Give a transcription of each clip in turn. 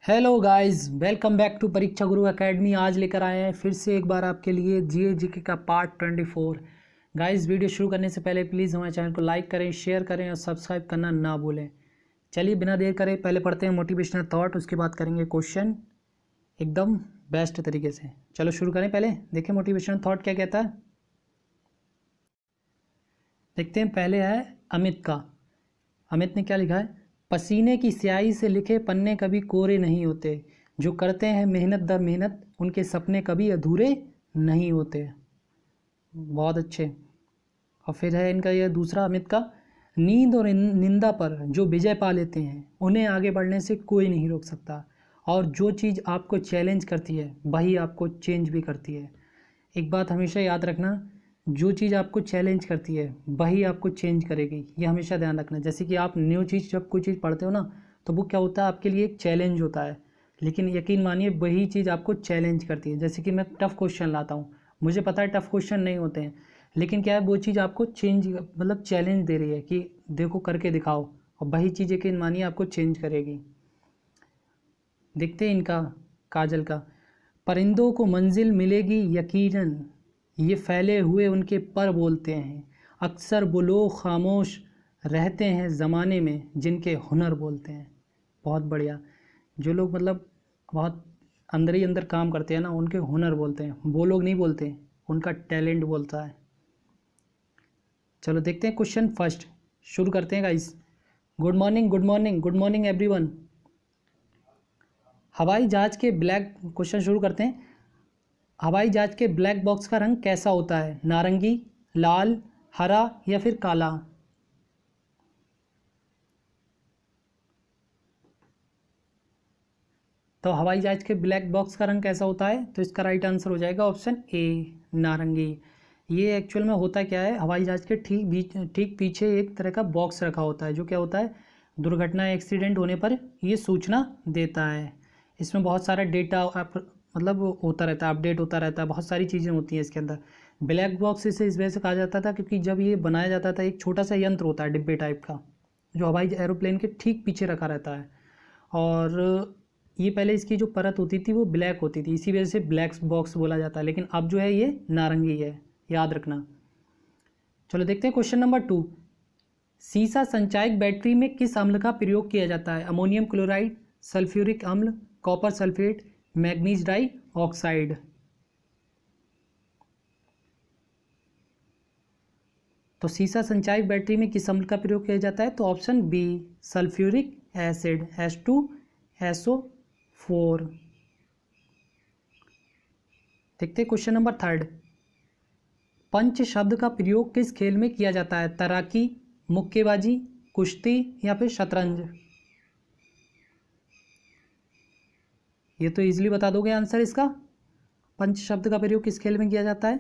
Hello guys, welcome back to Pariksha Guru academy. आज लेकर आए हैं फिर से एक बार आपके लिए जीके का पार्ट 24। गाइस, वीडियो शुरू करने से पहले प्लीज़ हमारे चैनल को लाइक करें, शेयर करें और सब्सक्राइब करना ना भूलें। चलिए बिना देर करे पहले पढ़ते हैं मोटिवेशनल थॉट, उसके बाद करेंगे क्वेश्चन एकदम बेस्ट तरीके से। चलो शुरू करें। पहले देखें मोटिवेशनल थॉट क्या कहता है, देखते हैं। पहले है अमित का। अमित ने क्या लिखा है, पसीने की स्याही से लिखे पन्ने कभी कोरे नहीं होते, जो करते हैं मेहनत दर मेहनत उनके सपने कभी अधूरे नहीं होते। बहुत अच्छे। और फिर है इनका यह दूसरा अमित का, नींद और निंदा पर जो विजय पा लेते हैं उन्हें आगे बढ़ने से कोई नहीं रोक सकता, और जो चीज़ आपको चैलेंज करती है वही आपको चेंज भी करती है। एक बात हमेशा याद रखना, जो चीज़ आपको चैलेंज करती है वही आपको चेंज करेगी, ये हमेशा ध्यान रखना। जैसे कि आप न्यू चीज़ जब कोई चीज़ पढ़ते हो ना, तो वो क्या होता है, आपके लिए एक चैलेंज होता है, लेकिन यकीन मानिए वही चीज़ आपको चैलेंज करती है। जैसे कि मैं टफ़ क्वेश्चन लाता हूँ, मुझे पता है टफ़ क्वेश्चन नहीं होते हैं, लेकिन क्या है, वो चीज़ आपको मतलब चैलेंज दे रही है कि देखो करके दिखाओ, और वही चीज़ यकीन मानिए आपको चेंज करेगी। देखते हैं इनका काजल का, परिंदों को मंजिल मिलेगी यकीनन, ये फैले हुए उनके पर बोलते हैं, अक्सर वो लोग खामोश रहते हैं ज़माने में जिनके हुनर बोलते हैं। बहुत बढ़िया। जो लोग मतलब बहुत अंदर ही अंदर काम करते हैं ना, उनके हुनर बोलते हैं, वो लोग नहीं बोलते, उनका टैलेंट बोलता है। चलो देखते हैं क्वेश्चन फर्स्ट, शुरू करते हैं guys. Good morning good morning good morning everyone. हवाई जहाज़ के ब्लैक, क्वेश्चन शुरू करते हैं। हवाई जहाज के ब्लैक बॉक्स का रंग कैसा होता है, नारंगी, लाल, हरा या फिर काला? तो हवाई जहाज के ब्लैक बॉक्स का रंग कैसा होता है, तो इसका राइट आंसर हो जाएगा ऑप्शन ए, नारंगी। ये एक्चुअल में होता क्या है, हवाई जहाज के ठीक पीछे एक तरह का बॉक्स रखा होता है, जो क्या होता है, दुर्घटना एक्सीडेंट होने पर ये सूचना देता है। इसमें बहुत सारा डेटा मतलब होता रहता है, अपडेट होता रहता है, बहुत सारी चीज़ें होती हैं इसके अंदर। ब्लैक बॉक्स इसे इस वजह से कहा जाता था क्योंकि जब ये बनाया जाता था, एक छोटा सा यंत्र होता है डिब्बे टाइप का, जो हवाई एरोप्लेन के ठीक पीछे रखा रहता है, और ये पहले इसकी जो परत होती थी वो ब्लैक होती थी, इसी वजह से ब्लैक बॉक्स बोला जाता है, लेकिन अब जो है ये नारंगी है, याद रखना। चलो देखते हैं क्वेश्चन नंबर 2। सीसा संचायक बैटरी में किस अम्ल का प्रयोग किया जाता है, अमोनियम क्लोराइड, सल्फ्यूरिक अम्ल, copper sulphate, manganese dioxide? तो सीसा संचायक बैटरी में किस अम्ल का प्रयोग किया जाता है, तो option B, sulphuric acid, H2SO4। देखते हैं क्वेश्चन नंबर 3। पंच शब्द का प्रयोग किस खेल में किया जाता है, तैराकी, मुक्केबाजी, कुश्ती या फिर शतरंज? ये तो इजीली बता दोगे आंसर इसका। पंच शब्द का प्रयोग किस खेल में किया जाता है,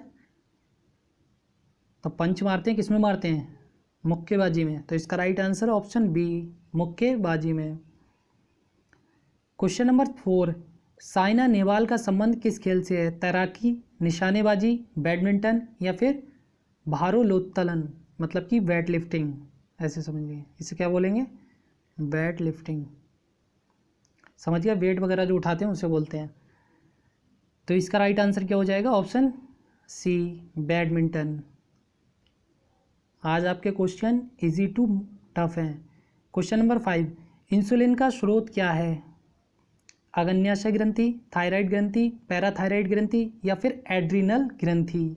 तो पंच मारते हैं, किस में मारते हैं, मुक्केबाजी में, तो इसका राइट आंसर ऑप्शन बी, मुक्केबाजी में। Question number 4। साइना नेहवाल का संबंध किस खेल से है, तैराकी, निशानेबाजी, बैडमिंटन या फिर भारोत्तोलन, मतलब कि वेट लिफ्टिंग, ऐसे समझिए। इसे क्या बोलेंगे, वेट लिफ्टिंग, समझ गया, वेट वगैरह जो उठाते हैं उसे बोलते हैं। तो इसका राइट आंसर क्या हो जाएगा, ऑप्शन सी, बैडमिंटन। आज आपके क्वेश्चन इजी टू टफ हैं। Question number 5। इंसुलिन का स्रोत क्या है, अग्न्याशय ग्रंथि, थायराइड ग्रंथि, पैराथायराइड ग्रंथि या फिर एड्रिनल ग्रंथि?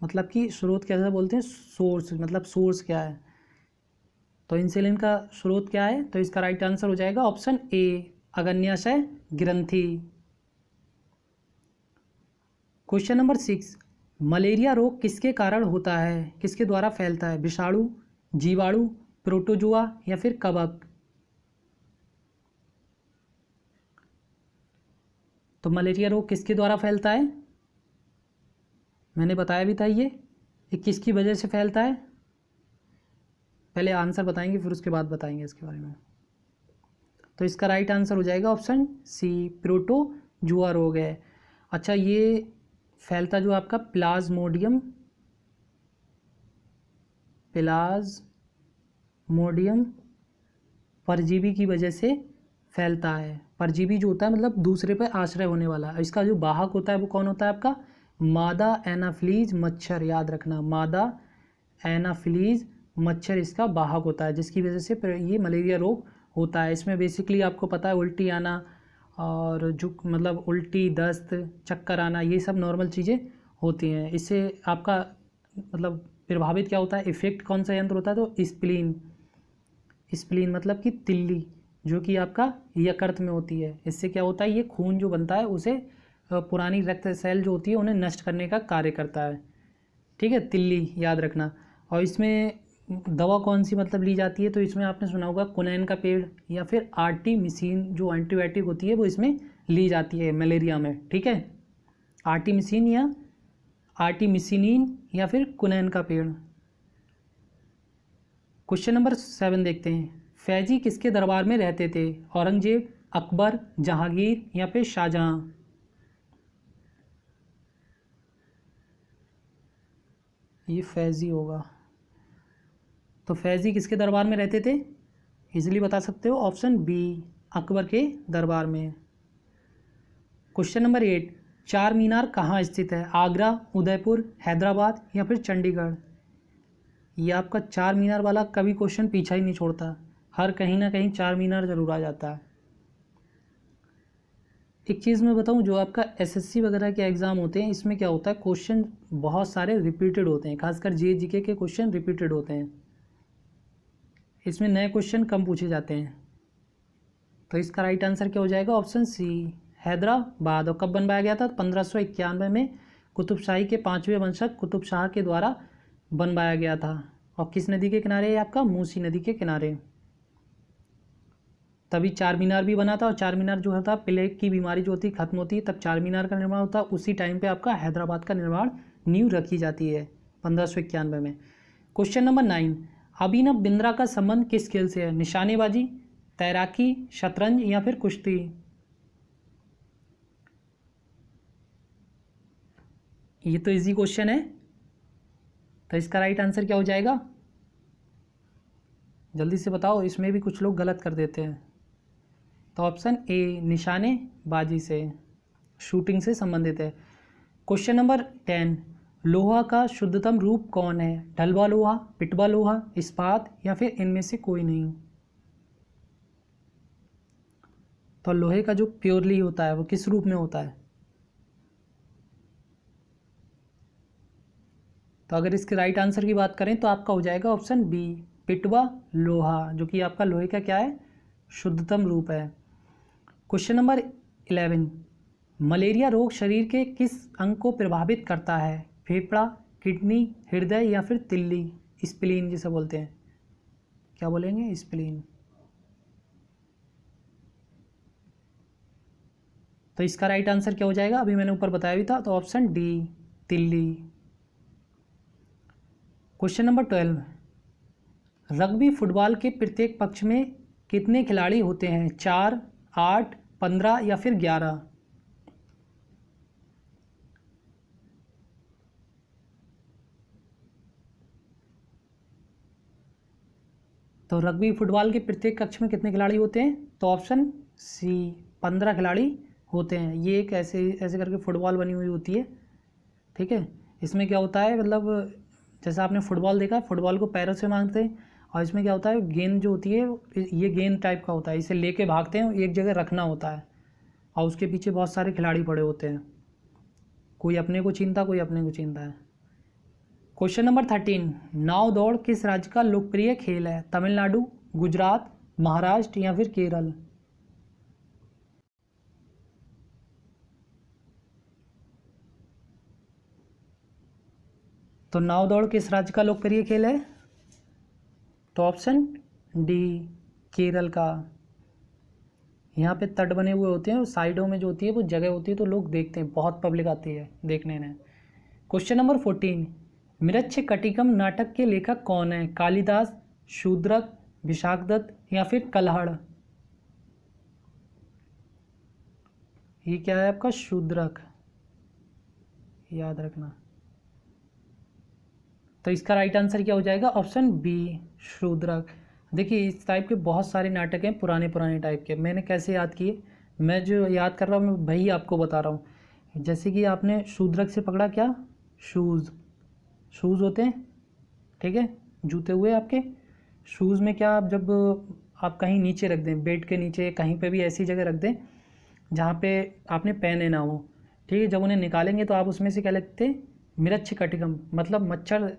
मतलब कि स्रोत कैसे बोलते हैं, सोर्स, मतलब सोर्स क्या है। तो इंसुलिन का स्रोत क्या है, तो इसका राइट आंसर हो जाएगा ऑप्शन ए, अग्न्याशय ग्रंथि। Question number 6। मलेरिया रोग किसके कारण होता है, किसके द्वारा फैलता है, विषाणु, जीवाणु, प्रोटोजुआ या फिर कवक? तो मलेरिया रोग किसके द्वारा फैलता है, मैंने बताया भी था ये किसकी वजह से फैलता है। पहले आंसर बताएंगे फिर उसके बाद बताएंगे इसके बारे में। तो इसका राइट आंसर हो जाएगा ऑप्शन सी, प्रोटोजुआ रोग है। अच्छा, ये फैलता जो आपका प्लाज्मोडियम प्लाज्मोडियम परजीवी की वजह से फैलता है। परजीवी जो होता है मतलब दूसरे पर आश्रय होने वाला। इसका जो वाहक होता है वो कौन होता है आपका? मादा एनाफिलीज मच्छर। याद रखना, मादा एनाफिलीज मच्छर इसका वाहक होता है, जिसकी वजह से ये मलेरिया रोग होता है। इसमें बेसिकली आपको पता है उल्टी आना और जो मतलब उल्टी, दस्त, चक्कर आना, ये सब नॉर्मल चीज़ें होती हैं। इससे आपका मतलब प्रभावित क्या होता है, इफेक्ट कौन सा यंत्र होता है? तो स्प्लीन। स्प्लीन मतलब कि तिल्ली, जो कि आपका यकृत में होती है। इससे क्या होता है, ये खून जो बनता है उसे पुरानी रक्त सेल जो होती है उन्हें नष्ट करने का कार्य करता है। ठीक है, तिल्ली याद रखना। और इसमें दवा कौन सी मतलब ली जाती है? तो इसमें आपने सुना होगा कुनैन का पेड़ या फिर आर्टीमिसिन जो एंटीबायोटिक होती है वो इसमें ली जाती है मलेरिया में। ठीक है, आर्टीमिसिन या आर्टीमिसिनिन या फिर कुनैन का पेड़। क्वेश्चन नंबर 7 देखते हैं। फैजी किसके दरबार में रहते थे? औरंगजेब, अकबर, जहांगीर या फिर शाहजहां? ये फैजी होगा। तो फैजी किसके दरबार में रहते थे? इजीली बता सकते हो, ऑप्शन बी, अकबर के दरबार में। Question number 8। चार मीनार कहाँ स्थित है? आगरा, उदयपुर, हैदराबाद या फिर चंडीगढ़? ये आपका चार मीनार वाला कभी क्वेश्चन पीछा ही नहीं छोड़ता, हर कहीं ना कहीं चार मीनार जरूर आ जाता है। एक चीज़ मैं बताऊं, जो आपका एसएससी वगैरह के एग्ज़ाम होते हैं इसमें क्या होता है, क्वेश्चन बहुत सारे रिपीटेड होते हैं, खासकर जीके के क्वेश्चन रिपीटेड होते हैं। इसमें नए क्वेश्चन कम पूछे जाते हैं। तो इसका राइट आंसर क्या हो जाएगा? Option C, Hyderabad. और कब बनवाया गया था? 1591 में कुतुबशाही के 5वें वंशज कुतुब शाह के द्वारा बनवाया गया था। और किस नदी के किनारे है आपका? मूसी नदी के किनारे। तभी चार मीनार भी बना था। और चार मीनार जो होता प्लेग की बीमारी जो होती खत्म होती है तब चार मीनार का निर्माण होता है। उसी टाइम पे आपका हैदराबाद का निर्माण नींव रखी जाती है 1591 में। Question number 9। अभिनव बिंद्रा का संबंध किस खेल से है? निशानेबाजी, तैराकी, शतरंज या फिर कुश्ती? ये तो इजी क्वेश्चन है, तो इसका राइट आंसर क्या हो जाएगा? जल्दी से बताओ, इसमें भी कुछ लोग गलत कर देते हैं। तो ऑप्शन ए, निशानेबाजी से, शूटिंग से संबंधित है। Question number 10। लोहा का शुद्धतम रूप कौन है? ढलवा लोहा, पिटवा लोहा, इस्पात या फिर इनमें से कोई नहीं? तो लोहे का जो प्योरली होता है वो किस रूप में होता है? तो अगर इसके राइट आंसर की बात करें तो आपका हो जाएगा ऑप्शन बी, पिटवा लोहा, जो कि आपका लोहे का क्या है? शुद्धतम रूप है। Question number 11। मलेरिया रोग शरीर के किस अंग को प्रभावित करता है? फेफड़ा, किडनी, हृदय या फिर तिल्ली? स्प्लीन जिसे बोलते हैं, क्या बोलेंगे? स्प्लीन। तो इसका राइट आंसर क्या हो जाएगा? अभी मैंने ऊपर बताया भी था, तो ऑप्शन डी, तिल्ली। Question number 12। रग्बी फुटबॉल के प्रत्येक पक्ष में कितने खिलाड़ी होते हैं? 4, 8, 15 या फिर 11? तो रग्बी फुटबॉल के प्रत्येक कक्ष में कितने खिलाड़ी होते हैं? तो ऑप्शन सी, 15 खिलाड़ी होते हैं। ये एक ऐसे ऐसे करके फुटबॉल बनी हुई होती है। ठीक है, इसमें क्या होता है, मतलब जैसे आपने फुटबॉल देखा, फुटबॉल को पैरों से मारते हैं, और इसमें क्या होता है, गेंद जो होती है ये गेंद टाइप का होता है, इसे लेके भागते हैं, एक जगह रखना होता है, और उसके पीछे बहुत सारे खिलाड़ी पड़े होते हैं, कोई अपने को छीनता, कोई अपने को छीनता है। Question number 13। नाव दौड़ किस राज्य का लोकप्रिय खेल है? तमिलनाडु, गुजरात, महाराष्ट्र या फिर केरल? तो नाव दौड़ किस राज्य का लोकप्रिय खेल है? तो ऑप्शन डी, केरल का। यहाँ पे तट बने हुए होते हैं और साइडों में जो होती है वो जगह होती है, तो लोग देखते हैं, बहुत पब्लिक आती है देखने में। Question number 14। मृच्छकटिकम नाटक के लेखक कौन है? कालिदास, शूद्रक, विशाखदत्त या फिर कल्हड़? ये क्या है आपका? शूद्रक, याद रखना। तो इसका राइट आंसर क्या हो जाएगा? Option B, Shudraka. देखिए इस टाइप के बहुत सारे नाटक हैं पुराने पुराने टाइप के। मैंने कैसे याद किए, मैं जो याद कर रहा हूँ मैं वही आपको बता रहा हूँ। जैसे कि आपने शूद्रक से पकड़ा क्या? शूज़, शूज़ होते हैं, ठीक है, जूते हुए आपके। शूज़ में क्या, आप जब आप कहीं नीचे रख दें, बेड के नीचे कहीं पे भी ऐसी जगह रख दें जहाँ पे आपने पहने ना हो, ठीक है, जब उन्हें निकालेंगे तो आप उसमें से क्या लिखते हैं? मृच्छ कटिकम, मतलब मच्छर।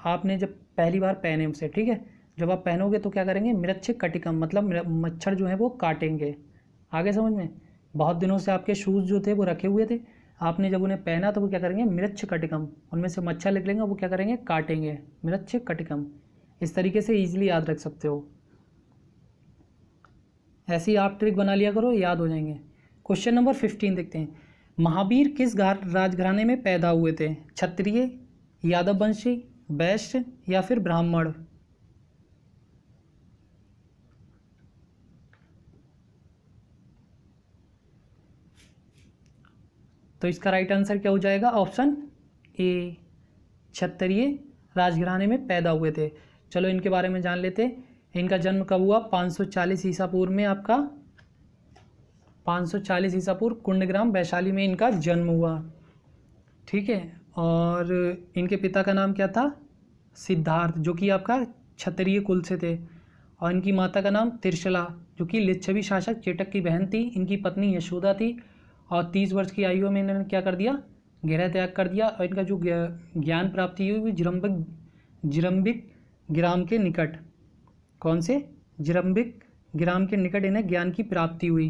आपने जब पहली बार पहने उसे, ठीक है, जब आप पहनोगे तो क्या करेंगे? मृच्छ कटिकम, मतलब मच्छर जो है वो काटेंगे। आगे समझ में? बहुत दिनों से आपके शूज़ जो थे वो रखे हुए थे, आपने जब उन्हें पहना तो वो क्या करेंगे? मृच्छ कटिकम, उनमें से मच्छर निकलेंगे, वो क्या करेंगे? काटेंगे, मृच्छ कटिकम। इस तरीके से ईजिली याद रख सकते हो। ऐसी आप ट्रिक बना लिया करो, याद हो जाएंगे। क्वेश्चन नंबर 15 देखते हैं। महावीर किस राजघराने में पैदा हुए थे? क्षत्रिय, यादववंशी, वैश्य या फिर ब्राह्मण? तो इसका राइट आंसर क्या हो जाएगा? ऑप्शन ए, क्षत्रिय राजघराने में पैदा हुए थे। चलो इनके बारे में जान लेते हैं। इनका जन्म कब हुआ? 540 ईसा पूर्व में। आपका 540 ईसा पूर्व कुंडग्राम वैशाली में इनका जन्म हुआ, ठीक है। और इनके पिता का नाम क्या था? सिद्धार्थ, जो कि आपका क्षत्रिय कुल से थे। और इनकी माता का नाम त्रिशला, जो कि लिच्छवी शासक चेटक की बहन थी। इनकी पत्नी यशोदा थी। और 30 वर्ष की आयु में इन्होंने क्या कर दिया? गृह त्याग कर दिया। और इनका जो ज्ञान प्राप्ति हुई वो जिरम्बिक ग्राम के निकट। कौन से? जिरम्बिक ग्राम के निकट इन्हें ज्ञान की प्राप्ति हुई,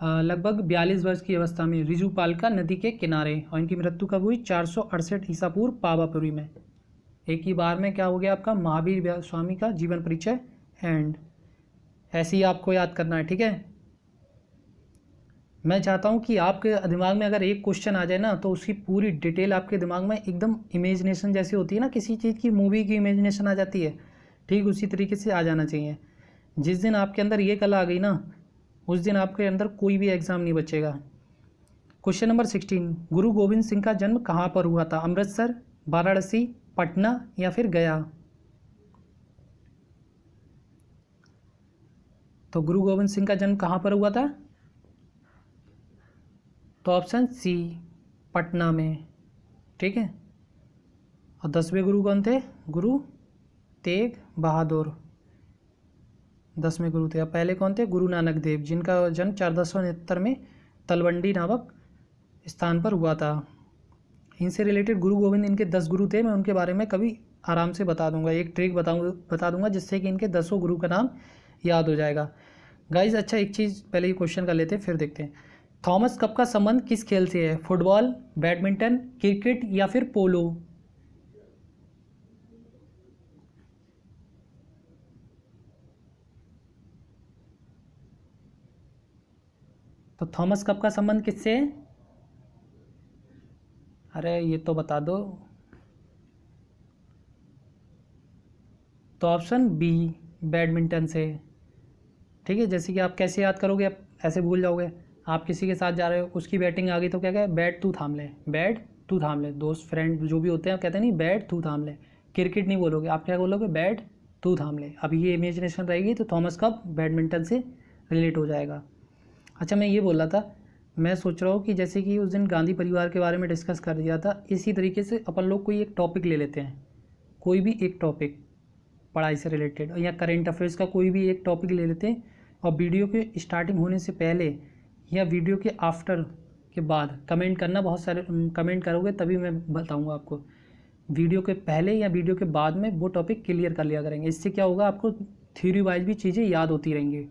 लगभग 42 वर्ष की अवस्था में, रिजुपालका नदी के किनारे। और इनकी मृत्यु कब हुई? 468 ईसा पूर्व पावापुरी में। एक ही बार में क्या हो गया आपका? महावीर स्वामी का जीवन परिचय एंड। ऐसे ही आपको याद करना है, ठीक है। मैं चाहता हूँ कि आपके दिमाग में अगर एक क्वेश्चन आ जाए ना तो उसकी पूरी डिटेल आपके दिमाग में एकदम इमेजिनेशन जैसी होती है ना, किसी चीज़ की मूवी की इमेजिनेशन आ जाती है, ठीक उसी तरीके से आ जाना चाहिए। जिस दिन आपके अंदर ये कला आ गई ना, उस दिन आपके अंदर कोई भी एग्ज़ाम नहीं बचेगा। Question number 16। गुरु गोविंद सिंह का जन्म कहाँ पर हुआ था? अमृतसर, वाराणसी, पटना या फिर गया? तो गुरु गोविंद सिंह का जन्म कहाँ पर हुआ था? तो ऑप्शन सी, पटना में, ठीक है। और 10वें गुरु कौन थे? गुरु तेग बहादुर, 10वें गुरु थे। अब पहले कौन थे? गुरु नानक देव, जिनका जन्म 1469 में तलवंडी नामक स्थान पर हुआ था। इनसे रिलेटेड गुरु गोविंद, इनके 10 गुरु थे, मैं उनके बारे में कभी आराम से बता दूंगा, एक ट्रिक बता दूंगा जिससे कि इनके 10 गुरु का नाम याद हो जाएगा गाइज। अच्छा एक चीज़ पहले ये क्वेश्चन कर लेते हैं फिर देखते हैं। थॉमस कप का संबंध किस खेल से है? फुटबॉल, बैडमिंटन, क्रिकेट या फिर पोलो? तो थॉमस कप का संबंध किससे है? अरे ये तो बता दो। तो ऑप्शन बी, बैडमिंटन से, ठीक है। जैसे कि आप कैसे याद करोगे? आप ऐसे भूल जाओगे। आप किसी के साथ जा रहे हो, उसकी बैटिंग आ गई तो क्या कहे? बैट तू थाम ले, बैट तू थाम ले। दोस्त फ्रेंड जो भी होते हैं कहते हैं नहीं बैट तू थाम ले। क्रिकेट नहीं बोलोगे, आप क्या बोलोगे? बैट तू थाम ले। अब ये इमेजिनेशन रहेगी तो थॉमस कप बैडमिंटन से रिलेट हो जाएगा। अच्छा मैं ये बोल रहा था, मैं सोच रहा हूँ कि जैसे कि उस दिन गांधी परिवार के बारे में डिस्कस कर दिया था, इसी तरीके से अपन लोग कोई एक टॉपिक ले लेते हैं, कोई भी एक टॉपिक पढ़ाई से रिलेटेड या करेंट अफेयर्स का कोई भी एक टॉपिक ले लेते हैं। और वीडियो के स्टार्टिंग होने से पहले या वीडियो के आफ्टर के बाद कमेंट करना, बहुत सारे कमेंट करोगे तभी मैं बताऊंगा आपको। वीडियो के पहले या वीडियो के बाद में वो टॉपिक क्लियर कर लिया करेंगे। इससे क्या होगा? आपको थ्योरी वाइज भी चीज़ें याद होती रहेंगी।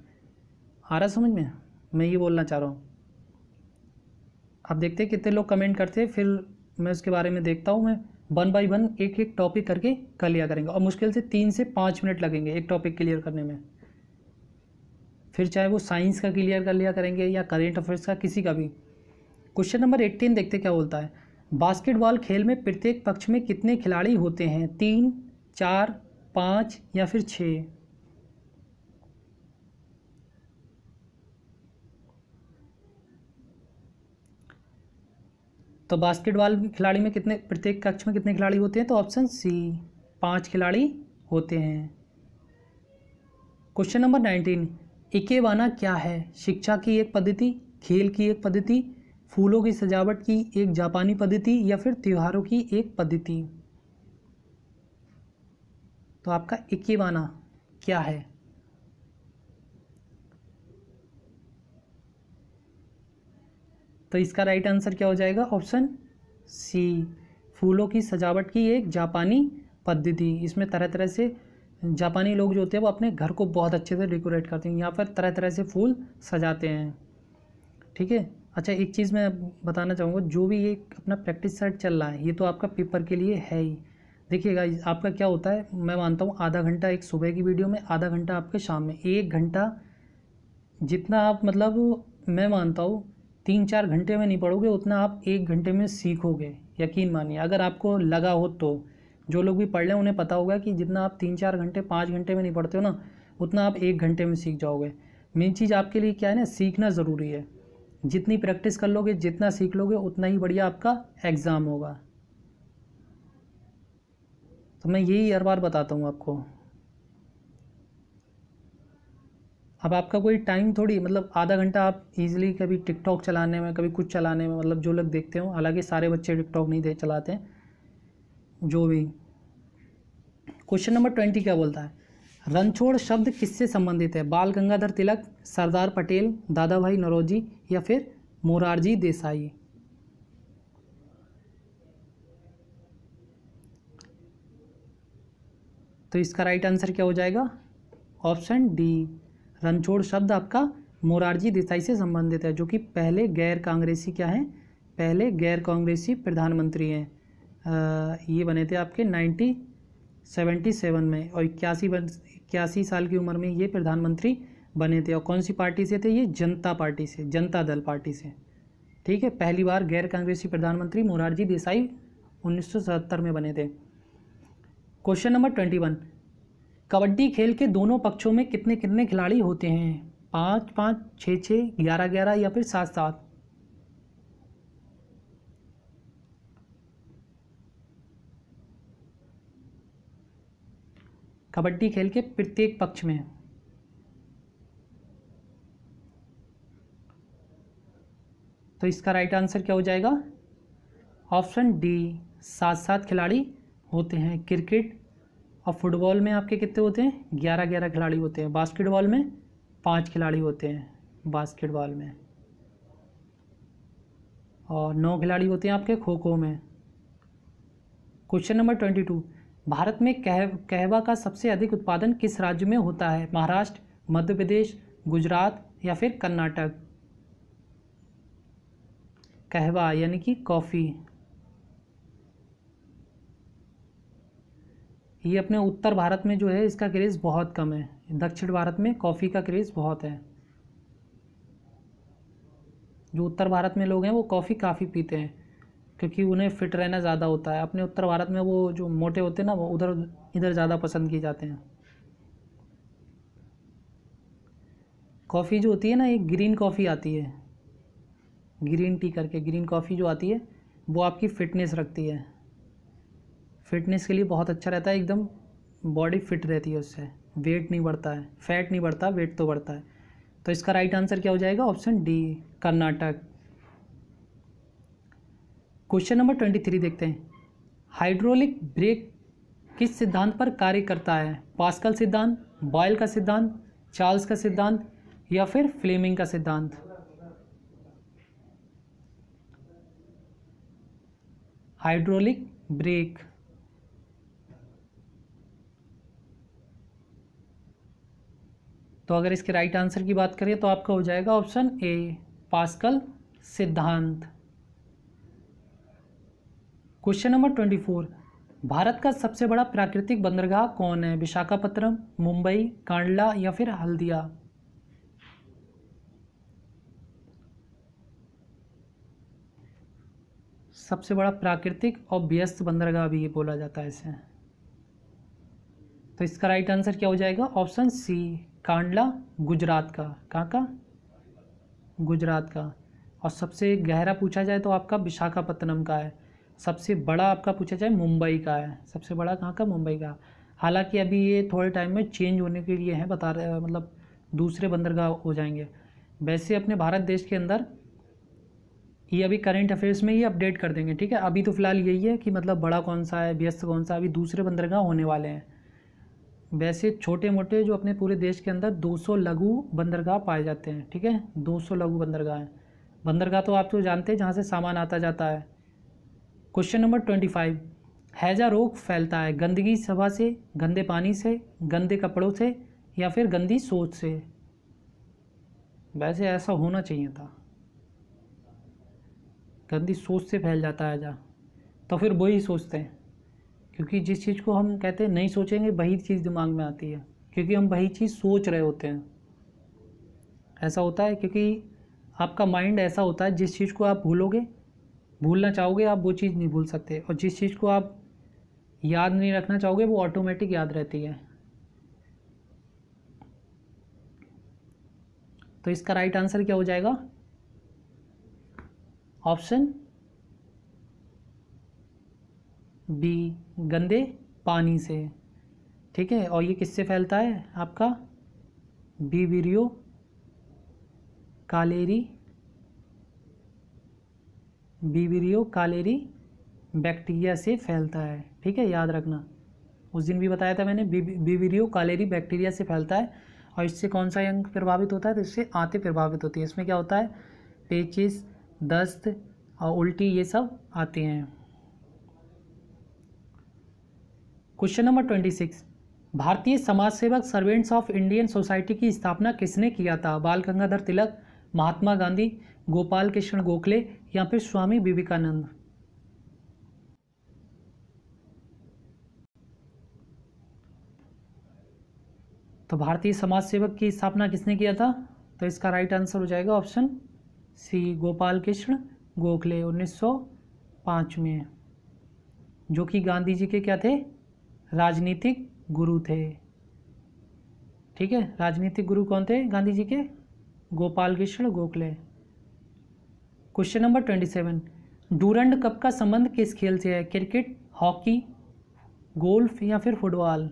आ रहा समझ में? मैं ये बोलना चाह रहा हूँ। अब देखते हैं कितने लोग कमेंट करते हैं, फिर मैं उसके बारे में देखता हूँ। मैं 1 बाय 1 एक एक टॉपिक करके कर लिया करेंगे। और मुश्किल से 3 से 5 मिनट लगेंगे एक टॉपिक क्लियर करने में। फिर चाहे वो साइंस का क्लियर कर लिया करेंगे या करेंट अफेयर्स का, किसी का भी। क्वेश्चन नंबर 18 देखते क्या बोलता है। बास्केटबॉल खेल में प्रत्येक पक्ष में कितने खिलाड़ी होते हैं? 3, 4, 5 या फिर 6? तो बास्केटबॉल खिलाड़ी में कितने, प्रत्येक कक्ष में कितने खिलाड़ी होते हैं? तो ऑप्शन सी 5 खिलाड़ी होते हैं। क्वेश्चन नंबर 19, इकेबाना क्या है? शिक्षा की एक पद्धति, खेल की एक पद्धति, फूलों की सजावट की एक जापानी पद्धति या फिर त्योहारों की एक पद्धति? तो आपका इकेबाना क्या है? तो इसका राइट आंसर क्या हो जाएगा? ऑप्शन सी, फूलों की सजावट की एक जापानी पद्धति। इसमें तरह तरह से जापानी लोग जो होते हैं वो अपने घर को बहुत अच्छे से डेकोरेट करते हैं, यहाँ पर तरह तरह से फूल सजाते हैं। ठीक है। अच्छा, एक चीज़ मैं बताना चाहूँगा, जो भी ये अपना प्रैक्टिस सेट चल रहा है ये तो आपका पेपर के लिए है ही। देखिएगा आपका क्या होता है, मैं मानता हूँ आधा घंटा एक सुबह की वीडियो में, आधा घंटा आपके शाम में, 1 घंटा जितना आप मतलब मैं मानता हूँ 3-4 घंटे में नहीं पढ़ोगे उतना आप 1 घंटे में सीखोगे। यकीन मानिए, अगर आपको लगा हो तो। जो लोग भी पढ़ रहे हैं उन्हें पता होगा कि जितना आप 3-4 घंटे 5 घंटे में नहीं पढ़ते हो ना, उतना आप 1 घंटे में सीख जाओगे। मेन चीज़ आपके लिए क्या है ना, सीखना ज़रूरी है। जितनी प्रैक्टिस कर लोगे, जितना सीख लोगे, उतना ही बढ़िया आपका एग्ज़ाम होगा। तो मैं यही हर बार बताता हूँ आपको। अब आपका कोई टाइम थोड़ी, मतलब आधा घंटा आप इजीली कभी टिकटॉक चलाने में, कभी कुछ चलाने में, मतलब जो लोग देखते हो, हालांकि सारे बच्चे टिकटॉक नहीं चलाते हैं, जो भी। क्वेश्चन नंबर 20 क्या बोलता है? रणछोड़ शब्द किससे संबंधित है? बाल गंगाधर तिलक, सरदार पटेल, दादा भाई नौरोजी या फिर मोरारजी देसाई? तो इसका राइट आंसर क्या हो जाएगा? ऑप्शन डी, रणछोड़ शब्द आपका मोरारजी देसाई से संबंधित है, जो कि पहले गैर कांग्रेसी क्या हैं? पहले गैर कांग्रेसी प्रधानमंत्री हैं। ये बने थे आपके 1977 में, और 81 साल की उम्र में ये प्रधानमंत्री बने थे। और कौन सी पार्टी से थे ये? जनता पार्टी से, जनता दल पार्टी से। ठीक है, पहली बार गैर कांग्रेसी प्रधानमंत्री मोरारजी देसाई 1977 में बने थे। क्वेश्चन नंबर 21, कबड्डी खेल के दोनों पक्षों में कितने कितने खिलाड़ी होते हैं? 5-5, 6-6, 11-11 या फिर 7-7? कबड्डी खेल के प्रत्येक पक्ष में। तो इसका राइट आंसर क्या हो जाएगा? ऑप्शन डी, 7-7 खिलाड़ी होते हैं। क्रिकेट और फुटबॉल में आपके कितने होते हैं? 11-11 खिलाड़ी होते हैं। बास्केटबॉल में 5 खिलाड़ी होते हैं बास्केटबॉल में, और 9 खिलाड़ी होते हैं आपके खो खो में। क्वेश्चन नंबर 22, भारत में कहवा का सबसे अधिक उत्पादन किस राज्य में होता है? महाराष्ट्र, मध्य प्रदेश, गुजरात या फिर कर्नाटक? कहवा यानी कि कॉफ़ी, ये अपने उत्तर भारत में जो है इसका क्रेज़ बहुत कम है। दक्षिण भारत में कॉफ़ी का क्रेज़ बहुत है। जो उत्तर भारत में लोग हैं वो कॉफ़ी काफ़ी पीते हैं, क्योंकि उन्हें फिट रहना ज़्यादा होता है। अपने उत्तर भारत में वो जो मोटे होते हैं ना, वो इधर ज़्यादा पसंद किए जाते हैं। कॉफ़ी जो होती है ना, एक ग्रीन कॉफ़ी आती है, ग्रीन टी करके ग्रीन कॉफ़ी जो आती है, वो आपकी फ़िटनेस रखती है। फिटनेस के लिए बहुत अच्छा रहता है, एकदम बॉडी फिट रहती है उससे, वेट नहीं बढ़ता है, फैट नहीं बढ़ता, वेट तो बढ़ता है। तो इसका राइट आंसर क्या हो जाएगा? Option D, Karnataka. Question number 23 देखते हैं, हाइड्रोलिक ब्रेक किस सिद्धांत पर कार्य करता है? पास्कल सिद्धांत, बॉयल का सिद्धांत, चार्ल्स का सिद्धांत या फिर फ्लेमिंग का सिद्धांत? हाइड्रोलिक ब्रेक, तो अगर इसके राइट आंसर की बात करें तो आपका हो जाएगा ऑप्शन ए, पास्कल सिद्धांत। क्वेश्चन नंबर 24, भारत का सबसे बड़ा प्राकृतिक बंदरगाह कौन है? विशाखापत्तनम, मुंबई, कांडला या फिर हल्दिया? सबसे बड़ा प्राकृतिक और व्यस्त बंदरगाह भी ये बोला जाता है इसे। तो इसका राइट आंसर क्या हो जाएगा? ऑप्शन सी, कांडला, गुजरात का। कहाँ का? गुजरात का। और सबसे गहरा पूछा जाए तो आपका विशाखापत्तनम का है। सबसे बड़ा आपका पूछा जाए मुंबई का है। सबसे बड़ा कहाँ का? मुंबई का। हालांकि अभी ये थोड़े टाइम में चेंज होने के लिए है, बता रहे मतलब दूसरे बंदरगाह हो जाएंगे। वैसे अपने भारत देश के अंदर ये अभी करंट अफेयर्स में ही अपडेट कर देंगे, ठीक है। अभी तो फिलहाल यही है कि मतलब बड़ा कौन सा है, व्यस्त कौन सा, अभी दूसरे बंदरगाह होने वाले हैं। वैसे छोटे मोटे जो अपने पूरे देश के अंदर 200 लघु बंदरगाह पाए जाते हैं, ठीक है। 200 लघु बंदरगाह हैं। बंदरगाह तो आप तो जानते हैं जहाँ से सामान आता जाता है। क्वेश्चन नंबर 25, हैजा रोग फैलता है गंदगी हवा से, गंदे पानी से, गंदे कपड़ों से या फिर गंदी सोच से? वैसे ऐसा होना चाहिए था, गंदी सोच से फैल जाता है हैजा। तो फिर वही सोचते हैं, क्योंकि जिस चीज़ को हम कहते हैं नहीं सोचेंगे वही चीज़ दिमाग में आती है, क्योंकि हम वही चीज़ सोच रहे होते हैं। ऐसा होता है क्योंकि आपका माइंड ऐसा होता है, जिस चीज़ को आप भूलना चाहोगे आप वो चीज़ नहीं भूल सकते, और जिस चीज़ को आप याद नहीं रखना चाहोगे वो ऑटोमेटिक याद रहती है। तो इसका राइट आंसर क्या हो जाएगा? ऑप्शन बी, गंदे पानी से, ठीक है। और ये किससे फैलता है? आपका विवेरियो कालेरी बैक्टीरिया से फैलता है, ठीक है, याद रखना। उस दिन भी बताया था मैंने, विवेरियो कालेरी बैक्टीरिया से फैलता है। और इससे कौन सा अंग प्रभावित होता है? तो इससे आंतें प्रभावित होती है। इसमें क्या होता है? पेचिस, दस्त और उल्टी ये सब आते हैं। क्वेश्चन नंबर 26, भारतीय समाज सेवक सर्वेंट्स ऑफ इंडियन सोसाइटी की स्थापना किसने किया था? बाल गंगाधर तिलक, महात्मा गांधी, गोपाल कृष्ण गोखले या फिर स्वामी विवेकानंद? तो भारतीय समाज सेवक की स्थापना किसने किया था? तो इसका राइट आंसर हो जाएगा ऑप्शन सी, गोपाल कृष्ण गोखले 1905 में, जो कि गांधी जी के क्या थे? राजनीतिक गुरु थे, ठीक है। राजनीतिक गुरु कौन थे गांधी जी के? Gopal Krishna Gokhale. Question number 27, Durand cup का संबंध किस खेल से है? क्रिकेट, हॉकी, गोल्फ या फिर फुटबॉल?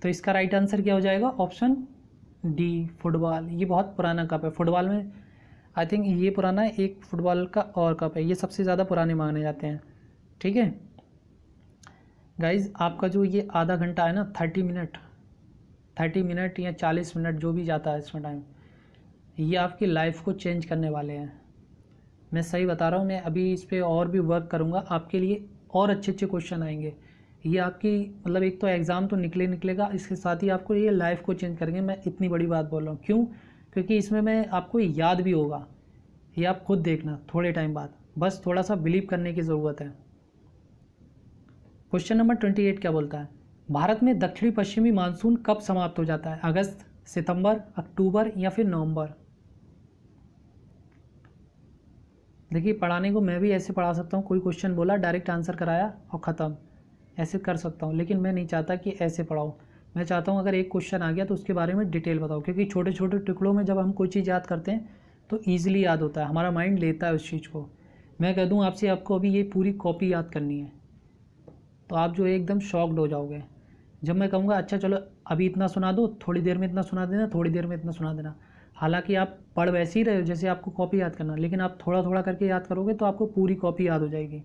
तो इसका राइट आंसर क्या हो जाएगा? Option D, football. ये बहुत पुराना कप है। फुटबॉल में आई थिंक ये पुराना है, एक फुटबॉल का और कप है, ये सबसे ज़्यादा पुराने माने जाते हैं, ठीक है। गाइज आपका जो ये आधा घंटा है ना, 30 मिनट या 40 मिनट जो भी जाता है इसमें टाइम, ये आपकी लाइफ को चेंज करने वाले हैं। मैं सही बता रहा हूँ, मैं अभी इस पर और भी वर्क करूँगा आपके लिए, और अच्छे अच्छे क्वेश्चन आएंगे। ये आपकी मतलब एक तो एग्ज़ाम तो निकलेगा, इसके साथ ही आपको ये लाइफ को चेंज करेंगे। मैं इतनी बड़ी बात बोल रहा हूँ, क्यों? क्योंकि इसमें मैं आपको याद भी होगा, ये आप खुद देखना थोड़े टाइम बाद, बस थोड़ा सा बिलीव करने की ज़रूरत है। क्वेश्चन नंबर 28 क्या बोलता है? भारत में दक्षिणी पश्चिमी मानसून कब समाप्त हो जाता है? अगस्त, सितंबर, अक्टूबर या फिर नवंबर? देखिए पढ़ाने को मैं भी ऐसे पढ़ा सकता हूँ, कोई क्वेश्चन बोला डायरेक्ट आंसर कराया और ख़त्म, ऐसे कर सकता हूँ। लेकिन मैं नहीं चाहता कि ऐसे पढ़ाऊँ। मैं चाहता हूँ अगर एक क्वेश्चन आ गया तो उसके बारे में डिटेल बताओ, क्योंकि छोटे छोटे टुकड़ों में जब हम कोई चीज़ याद करते हैं तो ईजिली याद होता है, हमारा माइंड लेता है उस चीज़ को। मैं कह दूँ आपसे, आपको अभी ये पूरी कॉपी याद करनी है तो आप जो है एकदम शॉक्ड हो जाओगे। जब मैं कहूँगा अच्छा चलो अभी इतना सुना दो, थोड़ी देर में इतना सुना देना, थोड़ी देर में इतना सुना देना, हालांकि आप पढ़ वैसे ही रहे हो जैसे आपको कॉपी याद करना, लेकिन आप थोड़ा थोड़ा करके याद करोगे तो आपको पूरी कॉपी याद हो जाएगी।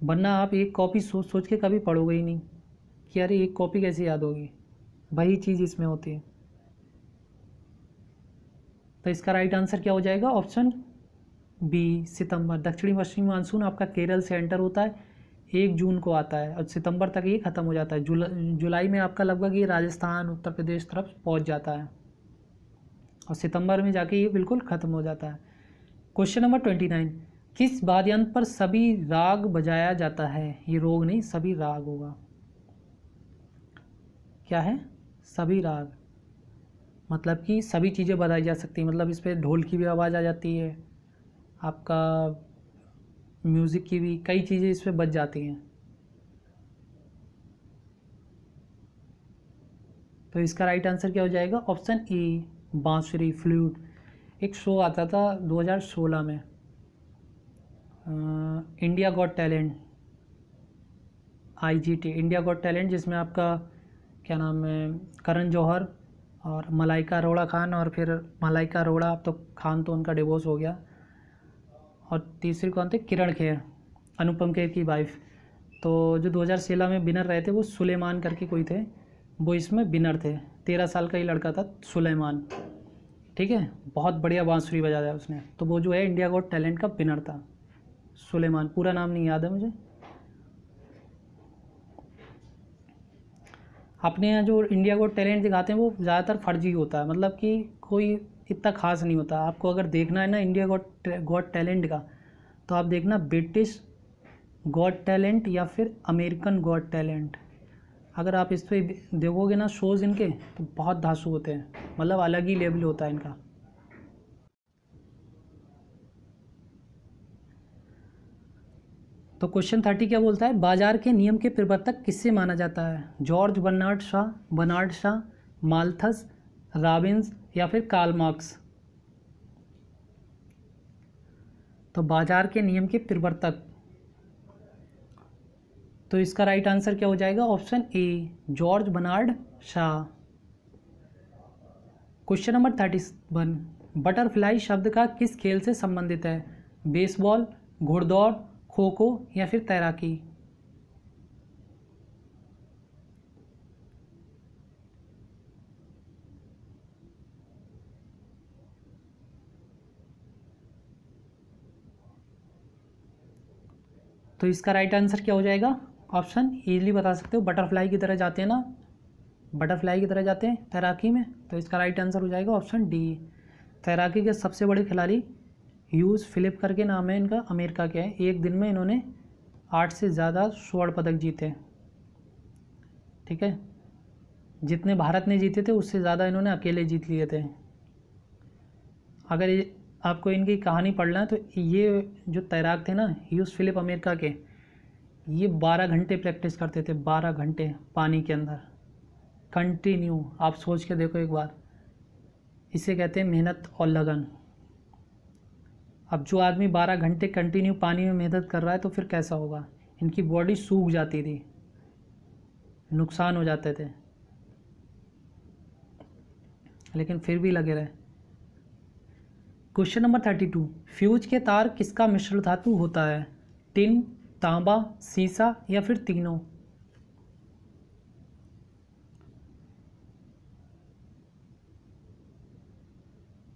वरना आप एक कॉपी सोच सोच के कभी पढ़ोगे ही नहीं कि अरे एक कॉपी कैसे याद होगी। वही चीज़ इसमें होती है। तो इसका राइट आंसर क्या हो जाएगा? ऑप्शन बी, सितंबर। दक्षिणी पश्चिमी मानसून आपका केरल से एंटर होता है, 1 जून को आता है और सितंबर तक ये ख़त्म हो जाता है। जुलाई में आपका लगभग ये राजस्थान, उत्तर प्रदेश तरफ पहुंच जाता है और सितंबर में जाके ये बिल्कुल ख़त्म हो जाता है। क्वेश्चन नंबर 29, किस वाद्ययंत्र पर सभी राग बजाया जाता है? ये रोग नहीं, सभी राग होगा। क्या है? सभी राग, मतलब कि सभी चीज़ें बजाई जा सकती हैं, मतलब इस पर ढोल की भी आवाज़ आ जाती है, आपका म्यूज़िक की भी, कई चीज़ें इस पर बज जाती हैं। तो इसका राइट आंसर क्या हो जाएगा? ऑप्शन ए, बांसुरी, फ्लूट। एक शो आता था 2016 में, India got talent, IGT, India got talent, जिसमें आपका क्या नाम है, करण जौहर और मलाइका अरोड़ा खान, और फिर मलाइका अरोड़ा तो खान तो उनका डिवोर्स हो गया, और तीसरी कौन थे? किरण खेर, अनुपम खेर की वाइफ। तो जो 2016 में विनर रहे थे वो सुलेमान करके कोई थे, वो इसमें विनर थे। 13 साल का ही लड़का था सुलेमान, ठीक है, बहुत बढ़िया बांसुरी बजाया है उसने। तो वो जो है इंडिया गॉट टैलेंट का विनर था, सुलेमान। पूरा नाम नहीं याद है मुझे। अपने यहाँ जो इंडिया गॉट टैलेंट दिखाते हैं वो ज़्यादातर फर्जी होता है, मतलब कि कोई इतना खास नहीं होता। आपको अगर देखना है ना इंडिया गॉट टैलेंट का, तो आप देखना ब्रिटिश गॉट टैलेंट या फिर अमेरिकन गॉट टैलेंट। अगर आप इस पर देखोगे ना शोज़ इनके, तो बहुत धांसू होते हैं, मतलब अलग ही लेवल होता है इनका। तो क्वेश्चन 30 क्या बोलता है? बाजार के नियम के प्रवर्तक किससे माना जाता है? जॉर्ज बर्नार्ड शा, माल्थस, रॉबिन्स या फिर कार्ल मार्क्स। तो बाजार के नियम के प्रवर्तक, तो इसका राइट आंसर क्या हो जाएगा? ऑप्शन ए, जॉर्ज बर्नार्ड शा। क्वेश्चन नंबर 31, बटरफ्लाई शब्द का किस खेल से संबंधित है? बेसबॉल, घुड़दौड़, खो खो या फिर तैराकी। तो इसका राइट आंसर क्या हो जाएगा? ऑप्शन इजीली बता सकते हो, बटरफ्लाई की तरह जाते हैं ना, बटरफ्लाई की तरह जाते हैं तैराकी में। तो इसका राइट आंसर हो जाएगा ऑप्शन डी। तैराकी के सबसे बड़े खिलाड़ी ह्यूज फिलिप करके नाम है इनका, अमेरिका के हैं। एक दिन में इन्होंने 8 से ज़्यादा स्वर्ण पदक जीते, ठीक है। जितने भारत ने जीते थे उससे ज़्यादा इन्होंने अकेले जीत लिए थे। अगर आपको इनकी कहानी पढ़ना है तो ये जो तैराक थे ना ह्यूज फिलिप अमेरिका के, ये 12 घंटे प्रैक्टिस करते थे, 12 घंटे पानी के अंदर कंटिन्यू। आप सोच के देखो एक बार, इसे कहते हैं मेहनत और लगन। अब जो आदमी 12 घंटे कंटिन्यू पानी में मेहनत कर रहा है तो फिर कैसा होगा? इनकी बॉडी सूख जाती थी, नुकसान हो जाते थे, लेकिन फिर भी लगे रहे। क्वेश्चन नंबर 32, फ्यूज के तार किसका मिश्र धातु होता है? टिन, तांबा, सीसा या फिर तीनों।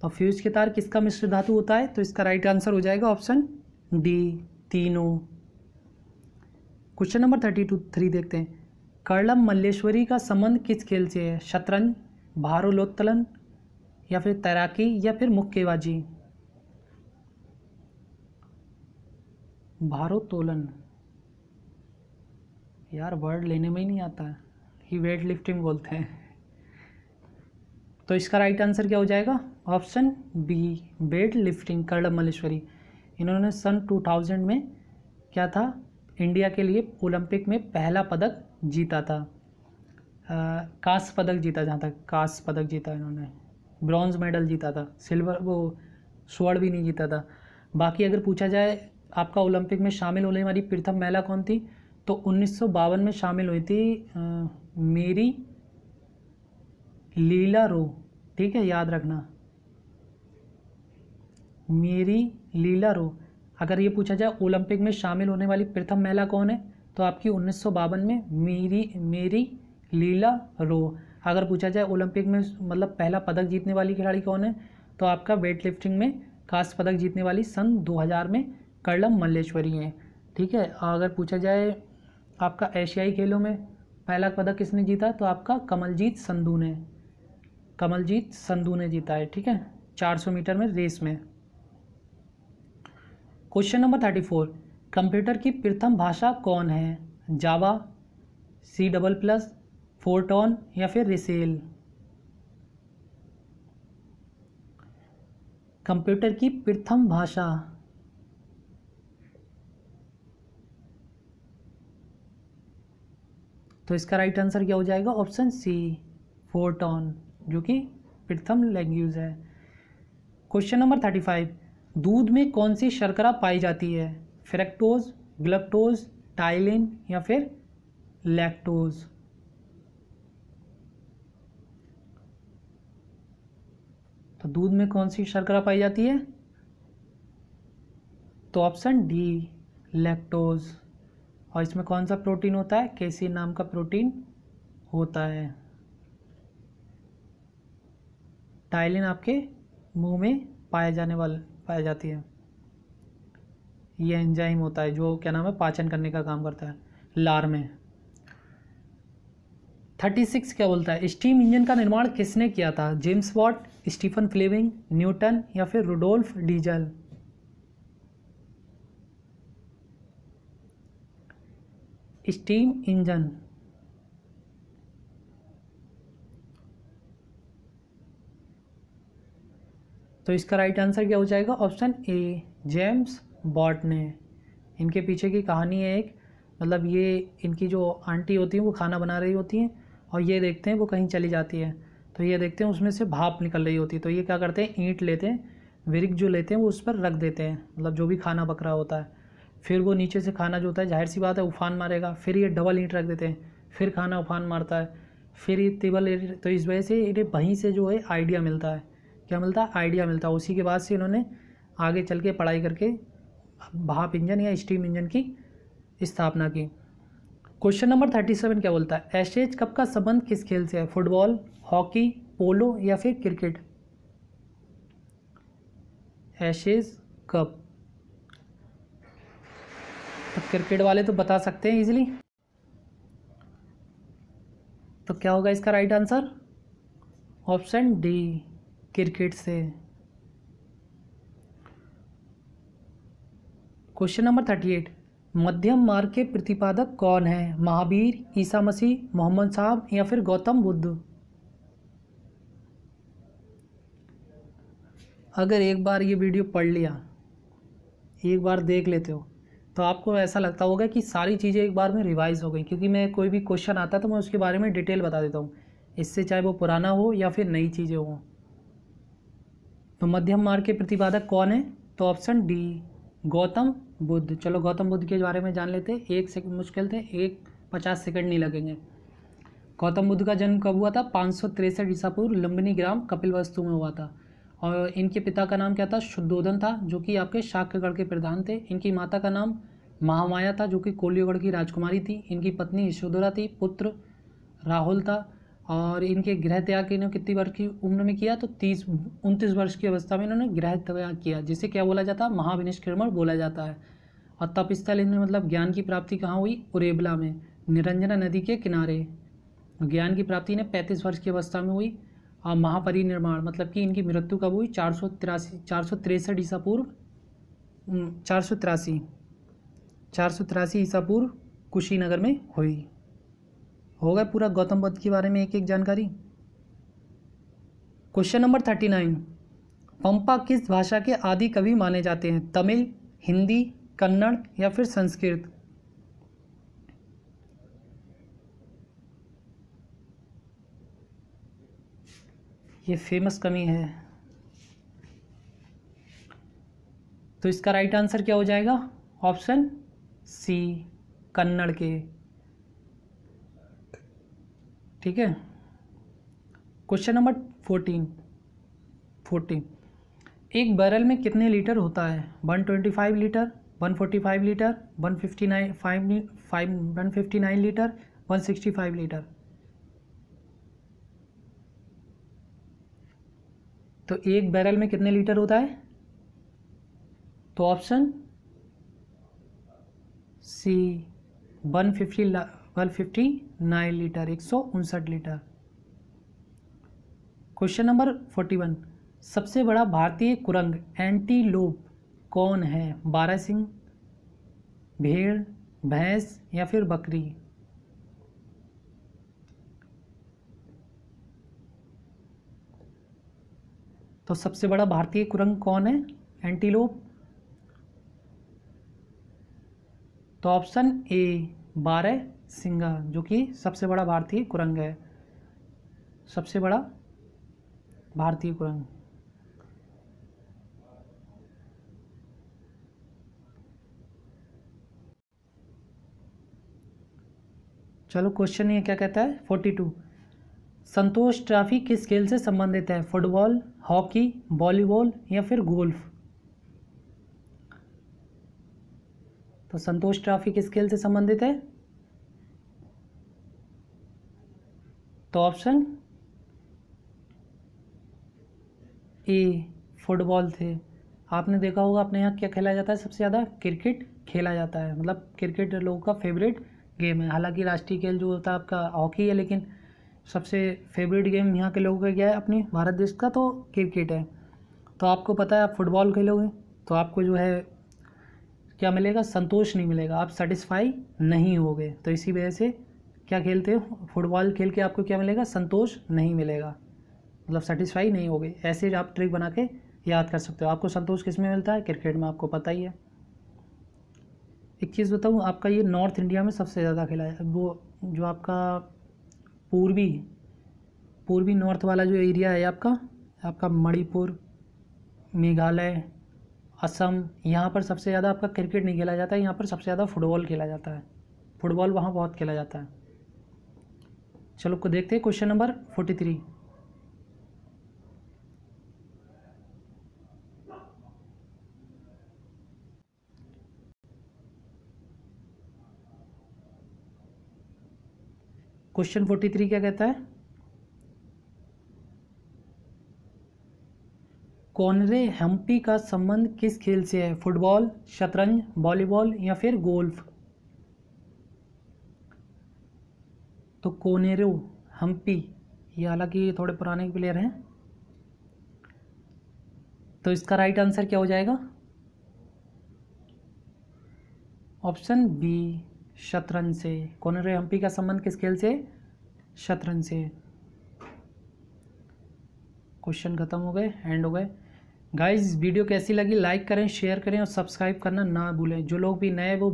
तो फ्यूज के तार किसका मिश्र धातु होता है? तो इसका राइट आंसर हो जाएगा ऑप्शन डी, तीनों। क्वेश्चन नंबर 3 देखते हैं, कर्लम मल्लेश्वरी का संबंध किस खेल से है? शतरंज, भारोत्तोलन या फिर तैराकी या फिर मुक्केबाजी। भारोत्तोलन, यार वर्ड लेने में ही नहीं आता है, ही वेट लिफ्टिंग बोलते हैं। तो इसका राइट आंसर क्या हो जाएगा? Option B, weightlifting, Karnam Malleswari. इन्होंने सन 2000 में क्या था, इंडिया के लिए ओलंपिक में पहला पदक जीता था, कांस्य पदक जीता, जहाँ तक कांस्य पदक जीता इन्होंने, ब्रॉन्ज मेडल जीता था, सिल्वर वो स्वर्ण भी नहीं जीता था। बाकी अगर पूछा जाए आपका ओलंपिक में शामिल होने वाली प्रथम महिला कौन थी, तो 1952 में शामिल हुई थी मेरी लीला रो, ठीक है, याद रखना, मेरी लीला रो। अगर ये पूछा जाए ओलंपिक में शामिल होने वाली प्रथम महिला कौन है, तो आपकी 1952 में मेरी लीला रो। अगर पूछा जाए ओलंपिक में मतलब पहला पदक जीतने वाली खिलाड़ी कौन है, तो आपका वेट लिफ्टिंग में कांस्य पदक जीतने वाली सन 2000 में कर्लम मल्लेश्वरी हैं, ठीक है। अगर पूछा जाए आपका एशियाई खेलों में पहला पदक किसने जीता, तो आपका कमलजीत संधू ने जीता है, ठीक है, 400 मीटर में रेस में। क्वेश्चन नंबर 34, कंप्यूटर की प्रथम भाषा कौन है? जावा, C++, फोर्टॉन या फिर रिसेल। कंप्यूटर की प्रथम भाषा, तो इसका राइट आंसर क्या हो जाएगा? ऑप्शन सी, फोर्टॉन, जो कि प्रथम लैंग्वेज है। क्वेश्चन नंबर 35, दूध में कौन सी शर्करा पाई जाती है? फ्रैक्टोज, ग्लूकोज, टाइलिन या फिर लैक्टोज? तो दूध में कौन सी शर्करा पाई जाती है? तो ऑप्शन डी, लैक्टोज। और इसमें कौन सा प्रोटीन होता है? केसीन नाम का प्रोटीन होता है। टाइलिन आपके मुंह में पाया जाती है। ये एंजाइम होता है जो क्या नाम है, पाचन करने का काम करता है लार में। 36 क्या बोलता है? स्टीम इंजन का निर्माण किसने किया था? James Watt, Stephen Fleming, Newton या फिर रुडोल्फ डीजल? स्टीम इंजन, तो इसका राइट आंसर क्या हो जाएगा? ऑप्शन ए, जेम्स वॉट ने। इनके पीछे की कहानी है एक, मतलब ये इनकी जो आंटी होती हैं वो खाना बना रही होती हैं और ये देखते हैं वो कहीं चली जाती है, तो ये देखते हैं उसमें से भाप निकल रही होती है, तो ये क्या करते हैं, ईंट लेते हैं, विरिक जो लेते हैं वो उस पर रख देते हैं, मतलब जो भी खाना पक रहा होता है। फिर वो नीचे से खाना जो होता है, जाहिर सी बात है उफान मारेगा, फिर ये डबल ईंट रख देते हैं, फिर खाना उफान मारता है, फिर ये टेबल, तो इस वजह से इन्हें वहीं से जो है आइडिया मिलता है। क्या मिलता है? आइडिया मिलता है। उसी के बाद से इन्होंने आगे चल के पढ़ाई करके भाप इंजन या स्टीम इंजन की स्थापना की। क्वेश्चन नंबर 37 क्या बोलता है? एशेज कप का संबंध किस खेल से है? फुटबॉल, हॉकी, पोलो या फिर क्रिकेट? एशेज कप, तो क्रिकेट वाले तो बता सकते हैं इजीली, तो क्या होगा इसका right answer? Option D, cricket से। क्वेश्चन नंबर 38, मध्यम मार्ग के प्रतिपादक कौन है? महावीर, ईसा मसीह, मोहम्मद साहब या फिर गौतम बुद्ध? अगर एक बार ये वीडियो पढ़ लिया, एक बार देख लेते हो, तो आपको ऐसा लगता होगा कि सारी चीज़ें एक बार में रिवाइज हो गई, क्योंकि मैं कोई भी क्वेश्चन आता है तो मैं उसके बारे में डिटेल बता देता हूँ, इससे चाहे वो पुराना हो या फिर नई चीज़ें हों। तो मध्यम मार्ग के प्रतिपादक कौन है? तो ऑप्शन डी, गौतम बुद्ध। चलो गौतम बुद्ध के बारे में जान लेते हैं, 1 सेकंड मुश्किल थे, 50 सेकंड नहीं लगेंगे। गौतम बुद्ध का जन्म कब हुआ था? 563 ईसा पूर्व लुम्बिनी ग्राम कपिलवस्तु में हुआ था। और इनके पिता का नाम क्या था? शुद्धोधन था, जो कि आपके शाक्यगढ़ के प्रधान थे। इनकी माता का नाम महामाया था, जो कि कोलियगढ़ की राजकुमारी थी। इनकी पत्नी यशोधरा थी, पुत्र राहुल था। और इनके गृह त्याग इन्होंने कितनी वर्ष की उम्र में किया? तो 29 वर्ष की अवस्था में इन्होंने गृह त्याग किया, जिसे क्या बोला जाता है? महाविनिष्क्रमण बोला जाता है। और तपस्थल इन्हें मतलब ज्ञान की प्राप्ति कहाँ हुई? उरेबला में, निरंजना नदी के किनारे। ज्ञान की प्राप्ति इन्हें 35 वर्ष की अवस्था में हुई। और महापरिनिर्वाण मतलब कि इनकी मृत्यु कब हुई? 463 ईसा पूर्व, 483 ईसा पूर्व कुशीनगर में हुई। हो गया पूरा गौतम बुद्ध के बारे में एक एक जानकारी। क्वेश्चन नंबर 39, पंपा किस भाषा के आदि कवि माने जाते हैं? तमिल, हिंदी, कन्नड़ या फिर संस्कृत? ये फेमस कवि है, तो इसका राइट आंसर क्या हो जाएगा? ऑप्शन सी, कन्नड़ के। ठीक है। क्वेश्चन नंबर 14, एक बैरल में कितने लीटर होता है? 125 लीटर, 145 लीटर, 159 लीटर, 165 लीटर? तो एक बैरल में कितने लीटर होता है? तो option C, 159 litre, 159 litre. Question number 41, सबसे बड़ा भारतीय कुरंग एंटीलोप कौन है? बारहसिंह, भेड़, भैंस या फिर बकरी? तो सबसे बड़ा भारतीय कुरंग कौन है? एंटीलोप। तो ऑप्शन ए, बारहसिंगा, जो कि सबसे बड़ा भारतीय कुरंग है। सबसे बड़ा भारतीय कुरंग। चलो क्वेश्चन ये क्या कहता है 42। संतोष ट्रॉफी किस खेल से संबंधित है? फुटबॉल, हॉकी, वॉलीबॉल या फिर गोल्फ? तो संतोष ट्रॉफी किस खेल से संबंधित है? तो ऑप्शन ए फुटबॉल थे। आपने देखा होगा अपने यहाँ क्या खेला जाता है सबसे ज़्यादा? क्रिकेट खेला जाता है, मतलब क्रिकेट लोगों का फेवरेट गेम है। हालांकि राष्ट्रीय खेल जो होता है आपका हॉकी है, लेकिन सबसे फेवरेट गेम यहाँ के लोगों का क्या है अपनी भारत देश का? तो क्रिकेट है। तो आपको पता है आप फुटबॉल खेलोगे तो आपको जो है क्या मिलेगा? संतोष नहीं मिलेगा, आप सेटिस्फाई नहीं होगे। तो इसी वजह से क्या खेलते हो? फुटबॉल खेल के आपको क्या मिलेगा? संतोष नहीं मिलेगा, मतलब सेटिस्फाई नहीं होगे। ऐसे आप ट्रिक बना के याद कर सकते हो। आपको संतोष किस में मिलता है? क्रिकेट में, आपको पता ही है। एक चीज़ बताऊँ, आपका ये नॉर्थ इंडिया में सबसे ज़्यादा खेला है। वो जो आपका पूर्वी नॉर्थ वाला जो एरिया है आपका मणिपुर, मेघालय, असम, यहाँ पर सबसे ज़्यादा आपका क्रिकेट नहीं खेला जाता है, यहाँ पर सबसे ज़्यादा फुटबॉल खेला जाता है। फुटबॉल वहाँ बहुत खेला जाता है। चलो को देखते हैं क्वेश्चन नंबर 43। क्वेश्चन 43 क्या कहता है? कॉनरे हम्पी का संबंध किस खेल से है? फुटबॉल, शतरंज, वॉलीबॉल या फिर गोल्फ? तो कोनेरो हम्पी ये हालांकि थोड़े पुराने प्लेयर हैं, तो इसका राइट आंसर क्या हो जाएगा? ऑप्शन बी शतरंज से। कोनेरो हम्पी का संबंध किस खेल से? शतरंज से। क्वेश्चन खत्म हो गए, एंड हो गए। गाइस वीडियो कैसी लगी लाइक करें, शेयर करें और सब्सक्राइब करना ना भूलें। जो लोग भी नए वो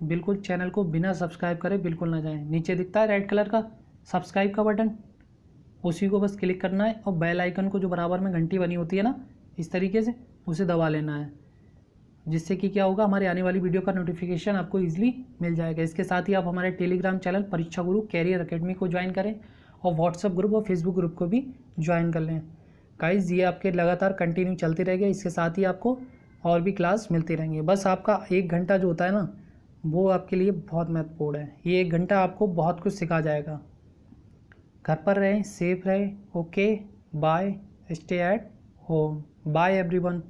बिल्कुल चैनल को बिना सब्सक्राइब करे बिल्कुल ना जाएं। नीचे दिखता है रेड कलर का सब्सक्राइब का बटन, उसी को बस क्लिक करना है और बेल आइकन को जो बराबर में घंटी बनी होती है ना इस तरीके से, उसे दबा लेना है, जिससे कि क्या होगा हमारी आने वाली वीडियो का नोटिफिकेशन आपको ईजिली मिल जाएगा। इसके साथ ही आप हमारे टेलीग्राम चैनल परीक्षा गुरु कैरियर एकेडमी को ज्वाइन करें और व्हाट्सएप ग्रुप और फेसबुक ग्रुप को भी ज्वाइन कर लें। गाइस ये आपके लगातार कंटिन्यू चलते रहेंगे, इसके साथ ही आपको और भी क्लास मिलती रहेंगी। बस आपका 1 घंटा जो होता है ना वो आपके लिए बहुत महत्वपूर्ण है। ये 1 घंटा आपको बहुत कुछ सिखा जाएगा। घर पर रहें, सेफ रहें। Okay bye, stay at home. Bye everyone.